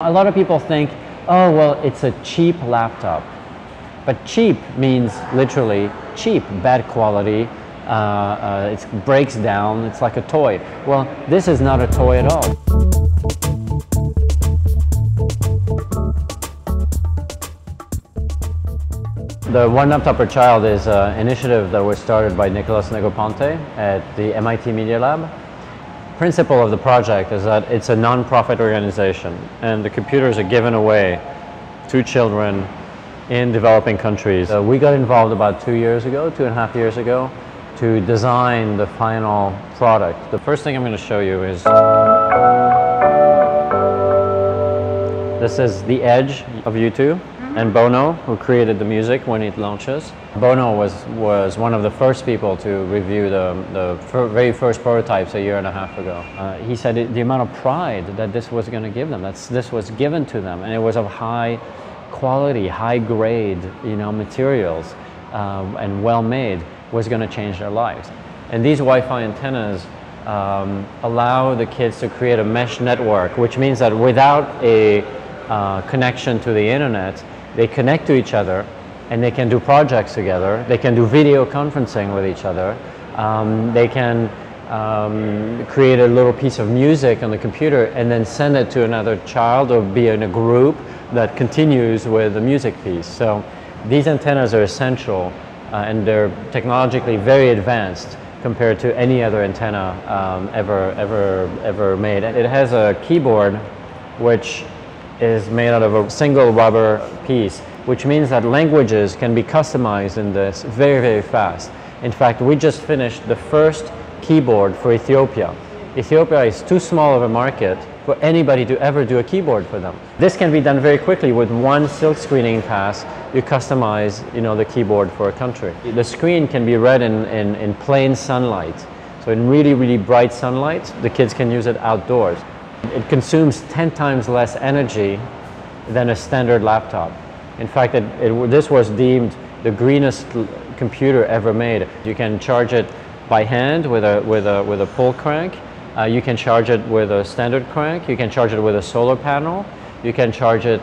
A lot of people think, oh, well, it's a cheap laptop. But cheap means literally cheap, bad quality, it breaks down, it's like a toy. Well, this is not a toy at all. The One Laptop per Child is an initiative that was started by Nicolas Negroponte at the MIT Media Lab. The principle of the project is that it's a non-profit organization and the computers are given away to children in developing countries. We got involved about 2 years ago, 2.5 years ago, to design the final product. The first thing I'm going to show you is this is the Edge of U2 and Bono, who created the music when it launches. Bono was one of the first people to review the very first prototypes a 1.5 years ago. He said the amount of pride that this was going to give them, this was given to them, and it was of high quality, high grade, materials, and well made, was going to change their lives. And these Wi-Fi antennas allow the kids to create a mesh network, which means that without a connection to the internet, they connect to each other and they can do projects together. They can do video conferencing with each other. They can create a little piece of music on the computer and then send it to another child or be in a group that continues with the music piece. So these antennas are essential and they're technologically very advanced compared to any other antenna ever made. It has a keyboard which is made out of a single rubber piece, which means that languages can be customized in this very, very fast. In fact, we just finished the first keyboard for Ethiopia. Ethiopia is too small of a market for anybody to ever do a keyboard for them. This can be done very quickly with one silk screening pass. You customize, the keyboard for a country. The screen can be read in plain sunlight. So in really, really bright sunlight, the kids can use it outdoors. It consumes 10 times less energy than a standard laptop. In fact, this was deemed the greenest computer ever made. You can charge it by hand with a pull crank. You can charge it with a standard crank. You can charge it with a solar panel. You can charge it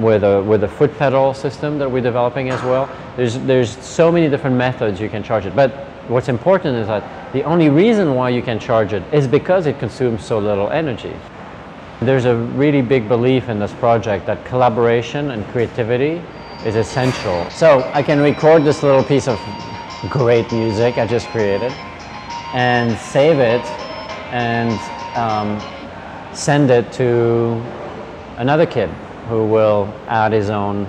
with a foot pedal system that we're developing as well. There's so many different methods you can charge it. But what's important is that the only reason why you can charge it is because it consumes so little energy. There's a really big belief in this project that collaboration and creativity is essential. So I can record this little piece of great music I just created and save it and send it to another kid who will add his own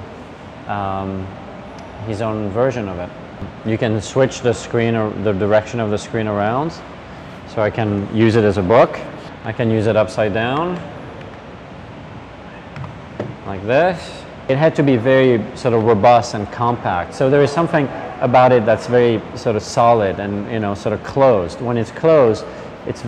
version of it. You can switch the screen or the direction of the screen around. So I can use it as a book. I can use it upside down, like this. It had to be very sort of robust and compact. So there is something about it that's very sort of solid and sort of closed. When it's closed, it's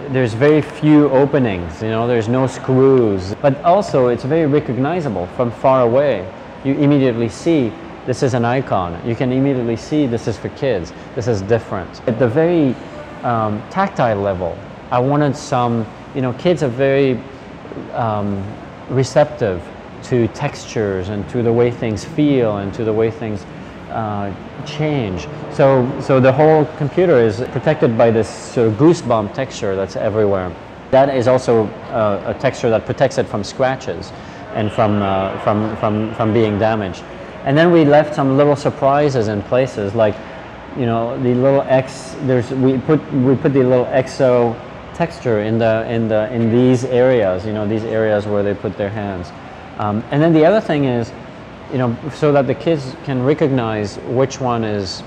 there's very few openings. There's no screws. But also it's very recognizable from far away. You immediately see this is an icon. You can immediately see this is for kids. This is different. At the very tactile level, I wanted some, kids are very receptive to textures and to the way things feel and to the way things change. So the whole computer is protected by this sort of goosebump texture that's everywhere. That is also a texture that protects it from scratches and from being damaged. And then we left some little surprises in places, like, the little X. We put the little XO texture in these areas. These areas where they put their hands. And then the other thing is, so that the kids can recognize which one is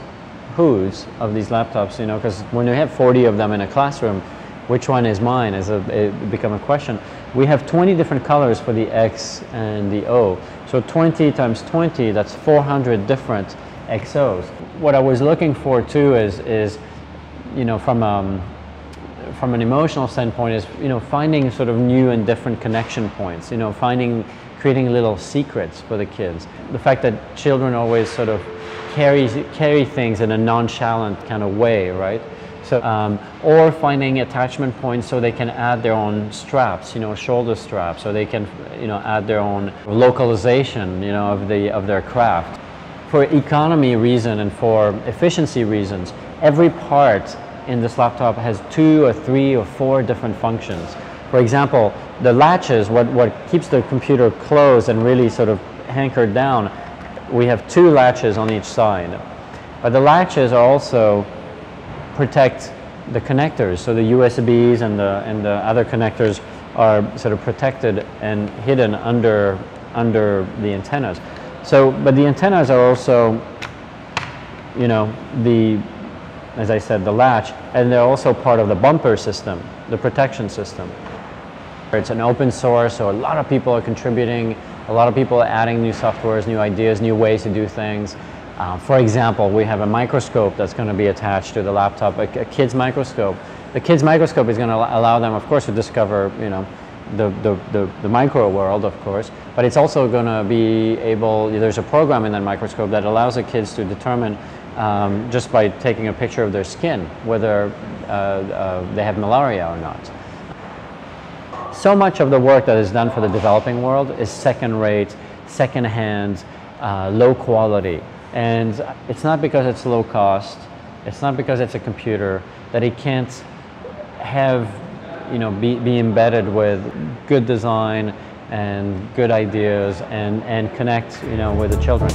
whose of these laptops. Because when you have 40 of them in a classroom, which one is mine it become a question. We have 20 different colors for the X and the O. So 20 times 20, that's 400 different XOs. What I was looking for too is from an emotional standpoint is, finding sort of new and different connection points, creating little secrets for the kids. The fact that children always sort of carry things in a nonchalant kind of way, right? So, or finding attachment points so they can add their own straps, shoulder straps, so they can, add their own localization, of their craft. For economy reason and for efficiency reasons, every part in this laptop has 2 or 3 or 4 different functions. For example, the latches, what keeps the computer closed and really sort of anchored down, we have 2 latches on each side. But the latches also protect the connectors, so the USBs and the other connectors are sort of protected and hidden under the antennas. So, but the antennas are also, as I said, the latch, and they're also part of the bumper system, the protection system. It's an open source, so a lot of people are contributing, a lot of people are adding new softwares, new ideas, new ways to do things. For example, we have a microscope that's going to be attached to the laptop, a kid's microscope. The kid's microscope is going to allow them, of course, to discover, the micro world, of course, but it's also going to be able, there's a program in that microscope that allows the kids to determine, just by taking a picture of their skin, whether they have malaria or not. So much of the work that is done for the developing world is second-rate, second-hand, low quality. And it's not because it's low cost, it's not because it's a computer, that it can't have, be embedded with good design and good ideas and connect, with the children.